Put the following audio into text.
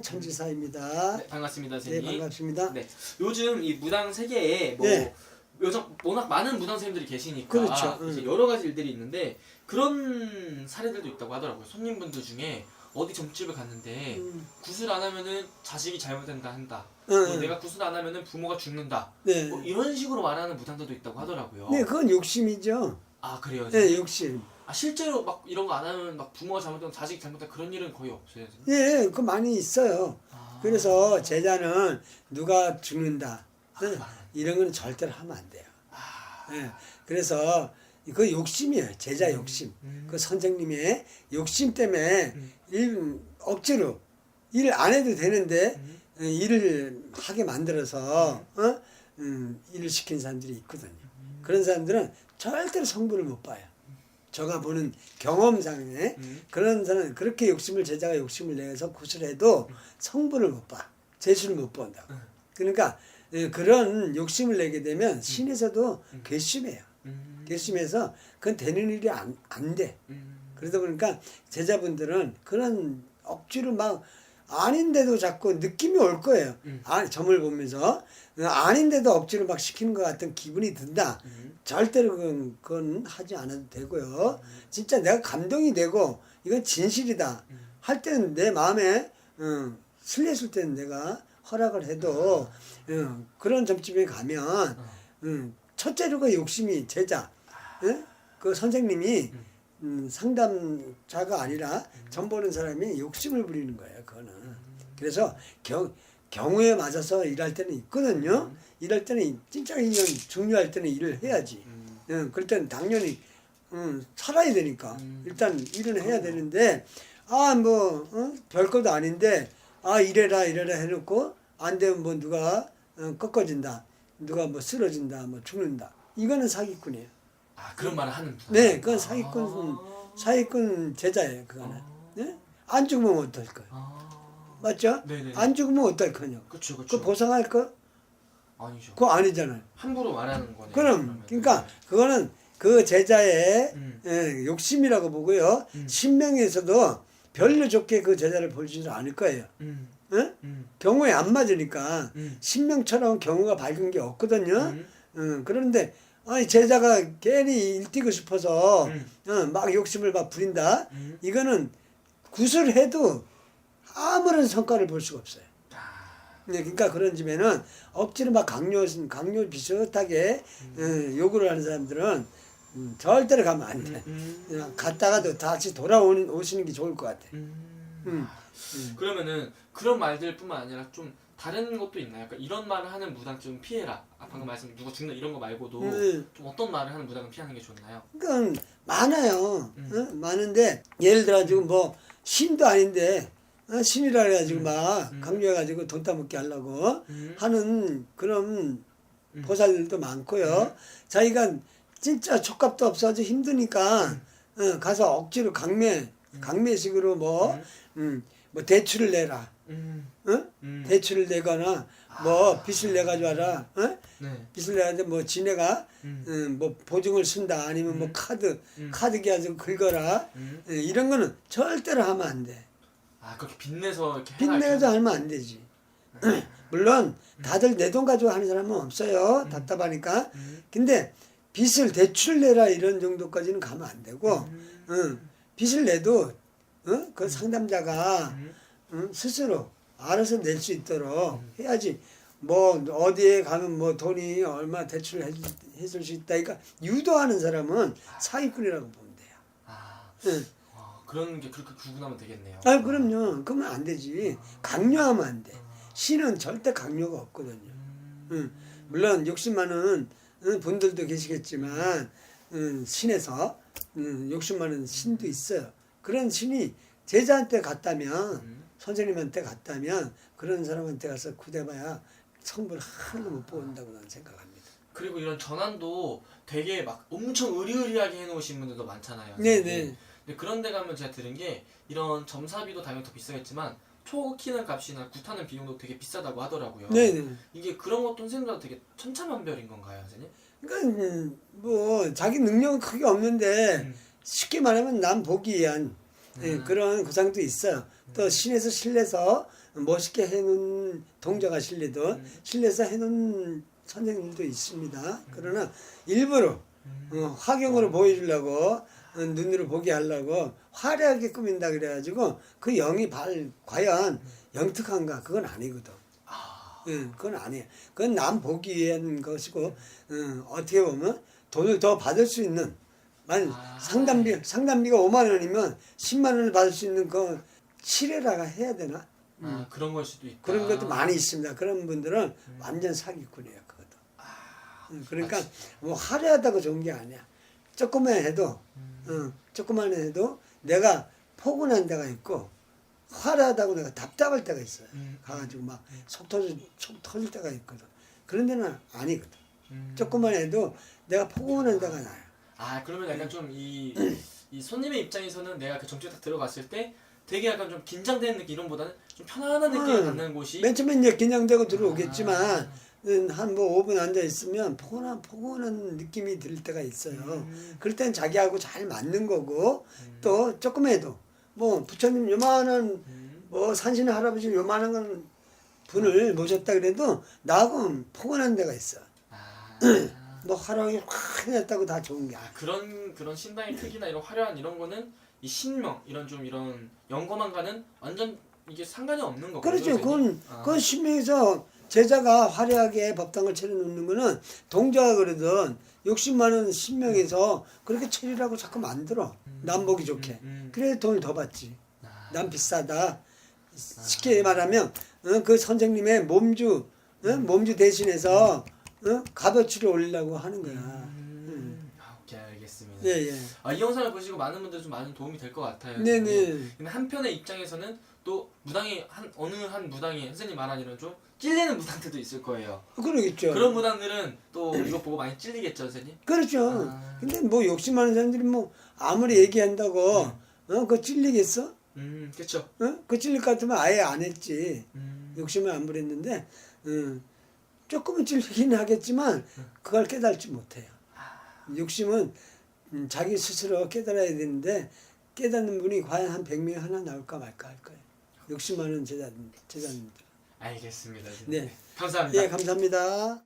천지사입니다. 네, 반갑습니다, 네, 선생님. 반갑습니다. 네, 요즘 이 무당 세계에 네. 요즘 워낙 많은 무당 선생님들이 계시니까 그렇죠. 이제 여러 가지 일들이 있는데 그런 사례들도 있다고 하더라고요. 손님분들 중에 어디 점집을 갔는데 구슬 안 하면은 자식이 잘못된다 한다. 내가 구슬 안 하면은 부모가 죽는다. 네. 뭐 이런 식으로 말하는 무당들도 있다고 하더라고요. 네, 그건 욕심이죠. 아, 그래요? 네, 욕심. 아, 실제로 막 이런 거 안 하면 막 부모가 잘못되면 자식이 잘못된 그런 일은 거의 없어요. 선생님? 예, 그 많이 있어요. 그래서 제자는 누가 죽는다. 이런 건 절대로 하면 안 돼요. 예, 그래서 그 욕심이에요. 제자 욕심. 그 선생님의 욕심 때문에 억지로 일 안 해도 되는데 일을 하게 만들어서 일을 시킨 사람들이 있거든요. 그런 사람들은 절대로 성부를 못 봐요. 제가 보는 경험상에 그런 사람 그렇게 제자가 욕심을 내서 구슬해도 성부를 못 봐. 재수를 못 본다고. 그러니까 그런 욕심을 내게 되면 신에서도 괘씸해요. 괘씸해서 그건 되는 일이 안 돼. 그러다 보니까 제자분들은 그런 억지로 막 아닌데도 자꾸 느낌이 올 거예요. 점을 보면서 아닌데도 억지로 막 시키는 것 같은 기분이 든다. 절대로 그건 하지 않아도 되고요. 진짜 내가 감동이 되고 이건 진실이다 할 때는 내 마음에 설렜을 때는 내가 허락을 해도 그런 점집에 가면 첫째로 그 욕심이 제자 그 선생님이 상담자가 아니라 점 보는 사람이 욕심을 부리는 거예요. 그거는. 그래서 경우에 맞아서 일할 때는 있거든요. 일할 때는 진짜 인연 중요할 때는 일을 해야지. 그럴 때는 당연히 살아야 되니까 일단 일은 해야 되는데 별것도 아닌데 이래라 해놓고 안 되면 뭐 누가 꺾어진다, 누가 뭐 쓰러진다, 뭐 죽는다. 이거는 사기꾼이에요. 아, 그런 말을 하는 분. 네, 그건 사기꾼 제자예요. 그거는. 네? 안 죽으면 어떨 거예요? 맞죠? 네네. 안 죽으면 어떨 거냐고. 그렇죠. 그거 보상할 거? 아니죠. 그거 아니잖아요. 함부로 말하는 거네요. 그럼 그러니까 그거는 그 제자의 욕심이라고 보고요. 신명에서도 별로 좋게 그 제자를 보지는 않을 거예요. 경우에 안 맞으니까 신명처럼 경우가 밝은 게 없거든요. 그런데 제자가 괜히 일뛰고 싶어서 막 욕심을 막 부린다. 이거는 구슬해도 아무런 성과를 볼 수가 없어요. 그러니까 그런 집에는 억지로 막 강요 비슷하게 요구를 하는 사람들은 절대로 가면 안 돼. 그냥 갔다가도 다시 오시는 게 좋을 것 같아. 그러면은 그런 말들뿐만 아니라 좀 다른 것도 있나요? 그러니까 이런 말을 하는 무당 좀 피해라. 방금 말씀 누가 죽는 이런 거 말고도 좀 어떤 말을 하는 무당은 피하는 게 좋나요? 그러니까 많아요. 많은데 예를 들어 가지고 뭐 신도 아닌데 신이라 해가지고 막 강요해가지고 돈 따먹게 하려고 하는 그런 보살들도 많고요. 자기가 진짜 촉값도 없어서 힘드니까 가서 억지로 강매식으로 뭐 대출을 내라. 대출을 내거나 뭐 빚을 내가지고 와라. 네. 빚을 내가지고 뭐 지네가 뭐 보증을 쓴다 아니면 뭐 카드 기한서 긁어라. 이런 거는 절대로 하면 안 돼. 아, 그렇게 빚내서 이렇게 빚내서 하면 안 되지. 물론 다들 내 돈 가지고 하는 사람은 없어요. 답답하니까. 근데 빚을 대출 내라 이런 정도까지는 가면 안 되고 빚을 내도 그 상담자가 스스로 알아서 낼 수 있도록 해야지. 뭐 어디에 가면 뭐 돈이 얼마 대출을 해줄 수 있다. 그러니까 유도하는 사람은 사기꾼이라고 보면 돼요. 그런 게 그렇게 구분하면 되겠네요. 그럼요. 그러면 안 되지. 강요하면 안 돼. 신은 절대 강요가 없거든요. 물론 욕심 많은 분들도 계시겠지만 신에서 욕심 많은 신도 있어요. 그런 신이 제자한테 갔다면 선생님한테 갔다면 그런 사람한테 가서 구대봐야 성불 하나도 못 본다고 나는 생각합니다. 그리고 이런 전환도 되게 막 엄청 의리의리하게 해놓으신 분들도 많잖아요. 네네. 근데 그런 데 가면 제가 들은 게 이런 점사비도 당연히 더 비싸겠지만 초 키는 값이나 굿하는 비용도 되게 비싸다고 하더라고요. 네네. 이게 그런 것도 선생님들 되게 천차만별인 건가요, 선생님? 그러니까 뭐 자기 능력은 크게 없는데 쉽게 말하면 남 보기 위한 예, 그런 구상도 있어요. 또 신에서 실내서 멋있게 해놓은 동자가 실리듯 실내서 해놓은 선생님도 있습니다. 그러나 일부러 화경으로 보여주려고 눈으로 보게 하려고 화려하게 꾸민다 그래가지고 그 영이 과연 영특한가? 그건 아니거든. 그건 아니에요. 그건 남 보기 위한 것이고 어떻게 보면 돈을 더 받을 수 있는 상담비가 5만 원이면 10만 원을 받을 수 있는 그 치레라가 해야 되나? 그런 걸 수도 있다. 그런 것도 많이 있습니다. 그런 분들은 완전 사기꾼이에요. 그것도. 그러니까 뭐 화려하다고 좋은 게 아니야. 조금만 해도 내가 포근한 데가 있고 화려하다고 내가 답답할 때가 있어요. 가가지고 막 속 터질 때가 있거든. 그런 데는 아니거든. 조금만 해도 내가 포근한 데가 나요. 그러면 약간 좀 이 손님의 입장에서는 내가 그 정치에 딱 들어갔을 때 되게 약간 좀 긴장되는 느낌 이런보다는 좀 편안한 느낌을 갖는 곳이 맨 처음에 이제 긴장되고 들어오겠지만 한 뭐 5분 앉아 있으면 포근한 느낌이 들 때가 있어요. 그럴 땐 자기하고 잘 맞는 거고 또 조금 해도 뭐 부처님 요만한 뭐 산신 할아버지 요만한 분을 모셨다 그래도 나하고 포근한 데가 있어. 뭐 화려하게 확 해냈다고 다 좋은 게 아니야. 그런 신당의 특이나 이런 화려한 이런 거는 이 신명 이런 좀 이런 영검한과는 완전 이게 상관이 없는 거거든요. 그렇죠. 그건 신명에서 제자가 화려하게 법당을 차려놓는 거는 동자가 그러든 욕심 많은 신명에서 그렇게 차리라고 자꾸 만들어. 남 보기 좋게. 그래 돈을 더 받지. 남 비싸다. 쉽게 말하면 그 선생님의 몸주 대신해서 값어치를 올리려고 하는 거야. 오케이, 알겠습니다. 예. 이 영상을 보시고 많은 분들 좀 많은 도움이 될 것 같아요. 네네. 근데 한편의 입장에서는 또 무당이 어느 한 무당이 선생님 말한 이런 좀 찔리는 무당들도 있을 거예요. 그러겠죠. 그런 무당들은 또 이거 보고 많이 찔리겠죠, 선생님? 그렇죠. 근데 뭐 욕심 많은 사람들이 뭐 아무리 얘기한다고 그거 찔리겠어? 그렇죠. 그 찔릴 것 같으면 아예 안 했지. 욕심을 안 부렸는데 조금은 찔리긴 하겠지만 그걸 깨달지 못해요. 욕심은 자기 스스로 깨달아야 되는데 깨닫는 분이 과연 한 100명에 하나 나올까 말까 할 거예요. 욕심 많은 제자님들. 알겠습니다. 네. 감사합니다. 예, 감사합니다.